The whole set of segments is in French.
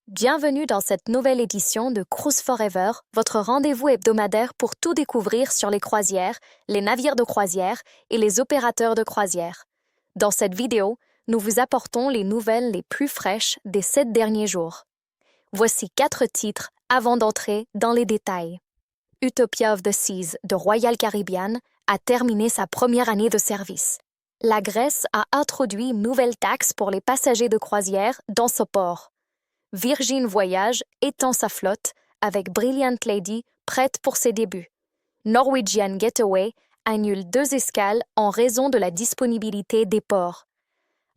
Bienvenue dans cette nouvelle édition de Cruise Forever, votre rendez-vous hebdomadaire pour tout découvrir sur les croisières, les navires de croisière et les opérateurs de croisière. Dans cette vidéo, nous vous apportons les nouvelles les plus fraîches des 7 derniers jours. Voici 4 titres avant d'entrer dans les détails. Utopia of the Seas de Royal Caribbean a terminé sa première année de service. La Grèce a introduit une nouvelle taxe pour les passagers de croisière dans ce port. Virgin Voyages étend sa flotte avec Brilliant Lady prête pour ses débuts. Norwegian Getaway annule 2 escales en raison de la disponibilité des ports.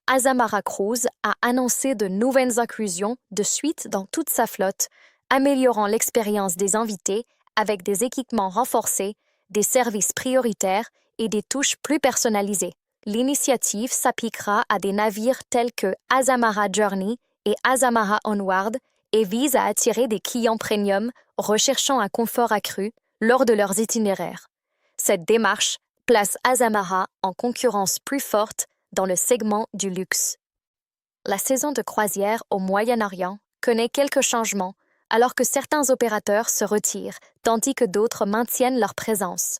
Azamara Cruise a annoncé de nouvelles inclusions de suite dans toute sa flotte, améliorant l'expérience des invités avec des équipements renforcés, des services prioritaires et des touches plus personnalisées. L'initiative s'appliquera à des navires tels que Azamara Journey et Azamara Onward et vise à attirer des clients premium recherchant un confort accru lors de leurs itinéraires. Cette démarche place Azamara en concurrence plus forte dans le segment du luxe. La saison de croisière au Moyen-Orient connaît quelques changements alors que certains opérateurs se retirent tandis que d'autres maintiennent leur présence.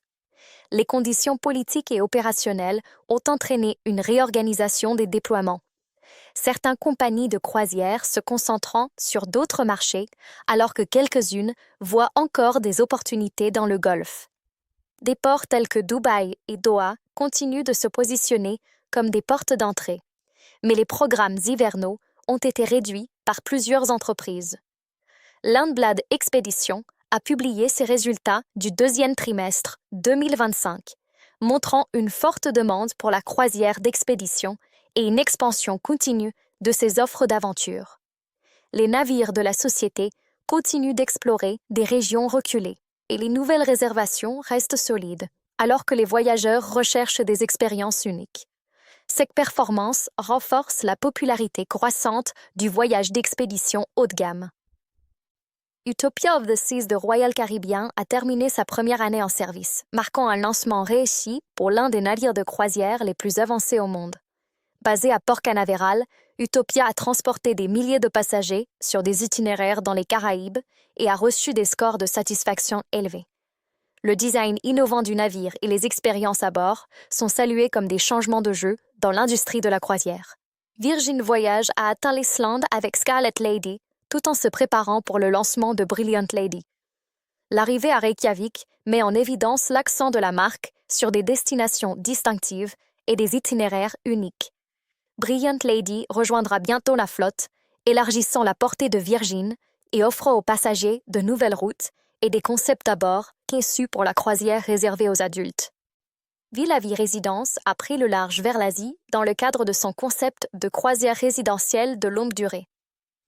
Les conditions politiques et opérationnelles ont entraîné une réorganisation des déploiements. Certaines compagnies de croisière se concentrant sur d'autres marchés, alors que quelques-unes voient encore des opportunités dans le Golfe. Des ports tels que Dubaï et Doha continuent de se positionner comme des portes d'entrée, mais les programmes hivernaux ont été réduits par plusieurs entreprises. Lundblad Expeditions a publié ses résultats du deuxième trimestre 2025, montrant une forte demande pour la croisière d'expédition et une expansion continue de ses offres d'aventure. Les navires de la société continuent d'explorer des régions reculées et les nouvelles réservations restent solides, alors que les voyageurs recherchent des expériences uniques. Cette performance renforce la popularité croissante du voyage d'expédition haut de gamme. Utopia of the Seas de Royal Caribbean a terminé sa première année en service, marquant un lancement réussi pour l'un des navires de croisière les plus avancés au monde. Basé à Port Canaveral, Utopia a transporté des milliers de passagers sur des itinéraires dans les Caraïbes et a reçu des scores de satisfaction élevés. Le design innovant du navire et les expériences à bord sont salués comme des changements de jeu dans l'industrie de la croisière. Virgin Voyages a atteint l'Islande avec Scarlet Lady tout en se préparant pour le lancement de Brilliant Lady. L'arrivée à Reykjavik met en évidence l'accent de la marque sur des destinations distinctives et des itinéraires uniques. Brilliant Lady rejoindra bientôt la flotte, élargissant la portée de Virgin et offrant aux passagers de nouvelles routes et des concepts à bord conçus pour la croisière réservée aux adultes. Villavi Résidence a pris le large vers l'Asie dans le cadre de son concept de croisière résidentielle de longue durée.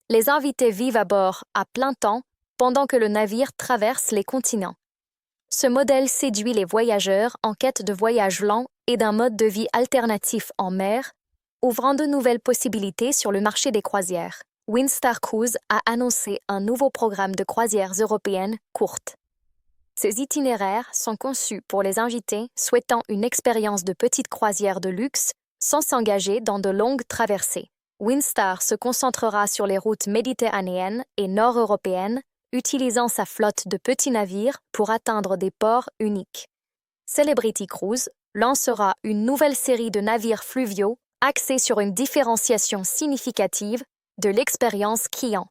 Les invités vivent à bord à plein temps pendant que le navire traverse les continents. Ce modèle séduit les voyageurs en quête de voyages lents et d'un mode de vie alternatif en mer, ouvrant de nouvelles possibilités sur le marché des croisières. Windstar Cruise a annoncé un nouveau programme de croisières européennes courtes. Ces itinéraires sont conçus pour les invités souhaitant une expérience de petite croisière de luxe sans s'engager dans de longues traversées. Windstar se concentrera sur les routes méditerranéennes et nord-européennes, utilisant sa flotte de petits navires pour atteindre des ports uniques. Celebrity Cruise lancera une nouvelle série de navires fluviaux axés sur une différenciation significative de l'expérience client.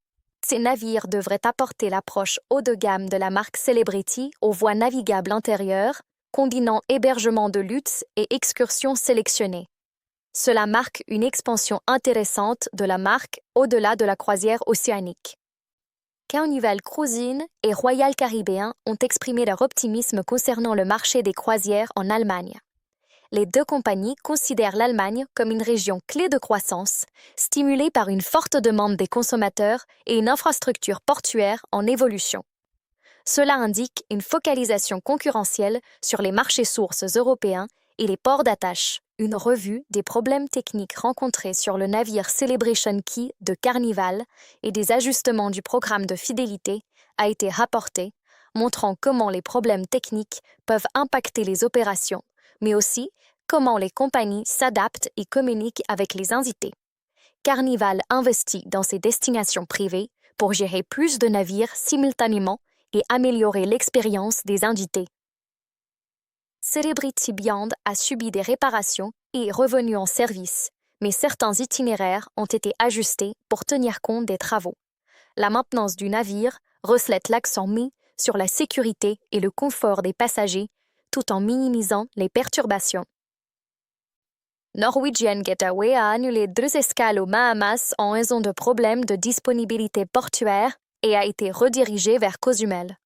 Ces navires devraient apporter l'approche haut de gamme de la marque Celebrity aux voies navigables intérieures, combinant hébergement de luxe et excursions sélectionnées. Cela marque une expansion intéressante de la marque au-delà de la croisière océanique. Carnival Cruising et Royal Caribbean ont exprimé leur optimisme concernant le marché des croisières en Allemagne. Les deux compagnies considèrent l'Allemagne comme une région clé de croissance, stimulée par une forte demande des consommateurs et une infrastructure portuaire en évolution. Cela indique une focalisation concurrentielle sur les marchés sources européens et les ports d'attache. Une revue des problèmes techniques rencontrés sur le navire Celebration Key de Carnival et des ajustements du programme de fidélité a été rapportée, montrant comment les problèmes techniques peuvent impacter les opérations, mais aussi comment les compagnies s'adaptent et communiquent avec les invités. Carnival investit dans ses destinations privées pour gérer plus de navires simultanément et améliorer l'expérience des invités. Celebrity Beyond a subi des réparations et est revenu en service, mais certains itinéraires ont été ajustés pour tenir compte des travaux. La maintenance du navire reflète l'accent mis sur la sécurité et le confort des passagers, tout en minimisant les perturbations. Norwegian Getaway a annulé 2 escales aux Bahamas en raison de problèmes de disponibilité portuaire et a été redirigé vers Cozumel.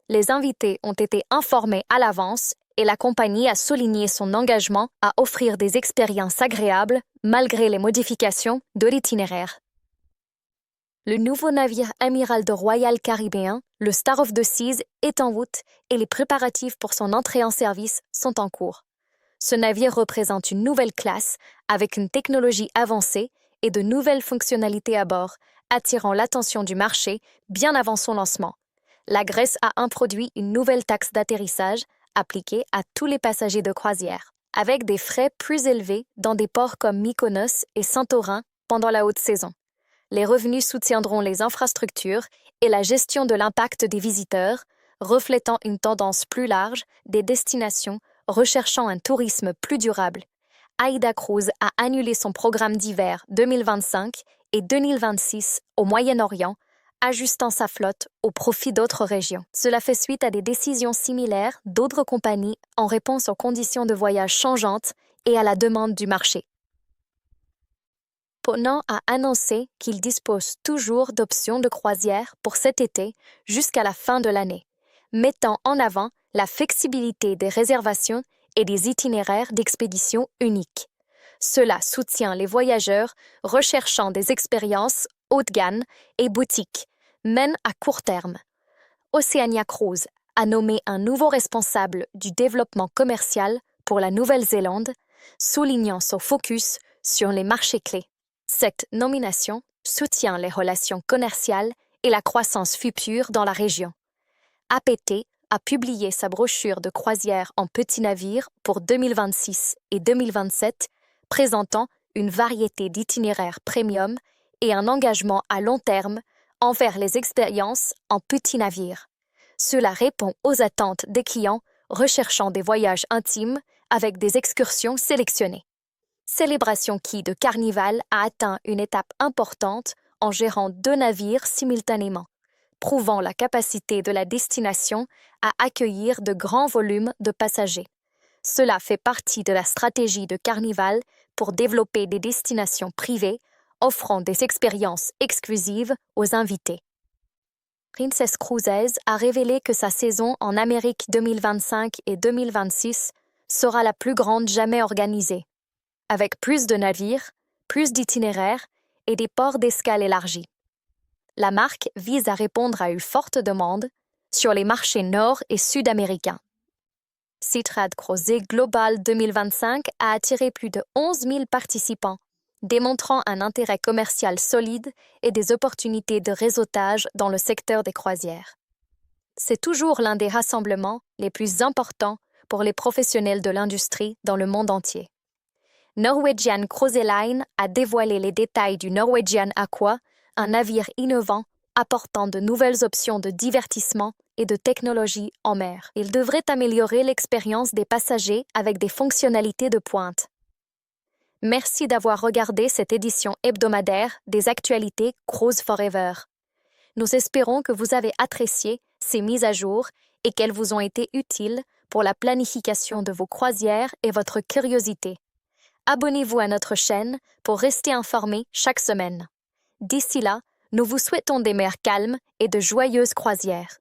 Les invités ont été informés à l'avance et la compagnie a souligné son engagement à offrir des expériences agréables malgré les modifications de l'itinéraire. Le nouveau navire amiral de Royal Caribbean, le Star of the Seas, est en route et les préparatifs pour son entrée en service sont en cours. Ce navire représente une nouvelle classe avec une technologie avancée et de nouvelles fonctionnalités à bord, attirant l'attention du marché bien avant son lancement. La Grèce a introduit une nouvelle taxe d'atterrissage appliquée à tous les passagers de croisière, avec des frais plus élevés dans des ports comme Mykonos et Santorin pendant la haute saison. Les revenus soutiendront les infrastructures et la gestion de l'impact des visiteurs, reflétant une tendance plus large des destinations recherchant un tourisme plus durable. AIDA Cruises a annulé son programme d'hiver 2025 et 2026 au Moyen-Orient, ajustant sa flotte au profit d'autres régions. Cela fait suite à des décisions similaires d'autres compagnies en réponse aux conditions de voyage changeantes et à la demande du marché. Ponant a annoncé qu'il dispose toujours d'options de croisière pour cet été jusqu'à la fin de l'année, mettant en avant la flexibilité des réservations et des itinéraires d'expédition uniques. Cela soutient les voyageurs recherchant des expériences haut de gamme et boutiques, même à court terme. Oceania Cruises a nommé un nouveau responsable du développement commercial pour la Nouvelle-Zélande, soulignant son focus sur les marchés clés. Cette nomination soutient les relations commerciales et la croissance future dans la région. APT a publié sa brochure de croisière en petits navires pour 2026 et 2027, présentant une variété d'itinéraires premium et un engagement à long terme envers les expériences en petits navires. Cela répond aux attentes des clients recherchant des voyages intimes avec des excursions sélectionnées. Célébration Quay de Carnival a atteint une étape importante en gérant 2 navires simultanément, prouvant la capacité de la destination à accueillir de grands volumes de passagers. Cela fait partie de la stratégie de Carnival pour développer des destinations privées offrant des expériences exclusives aux invités. Princess Cruises a révélé que sa saison en Amérique 2025 et 2026 sera la plus grande jamais organisée, avec plus de navires, plus d'itinéraires et des ports d'escale élargis. La marque vise à répondre à une forte demande sur les marchés nord- et sud-américains. Seatrade Croisière Global 2025 a attiré plus de 11 000 participants, démontrant un intérêt commercial solide et des opportunités de réseautage dans le secteur des croisières. C'est toujours l'un des rassemblements les plus importants pour les professionnels de l'industrie dans le monde entier. Norwegian Cruise Line a dévoilé les détails du Norwegian Aqua, un navire innovant apportant de nouvelles options de divertissement et de technologie en mer. Il devrait améliorer l'expérience des passagers avec des fonctionnalités de pointe. Merci d'avoir regardé cette édition hebdomadaire des actualités Cruise Forever. Nous espérons que vous avez apprécié ces mises à jour et qu'elles vous ont été utiles pour la planification de vos croisières et votre curiosité. Abonnez-vous à notre chaîne pour rester informé chaque semaine. D'ici là, nous vous souhaitons des mers calmes et de joyeuses croisières.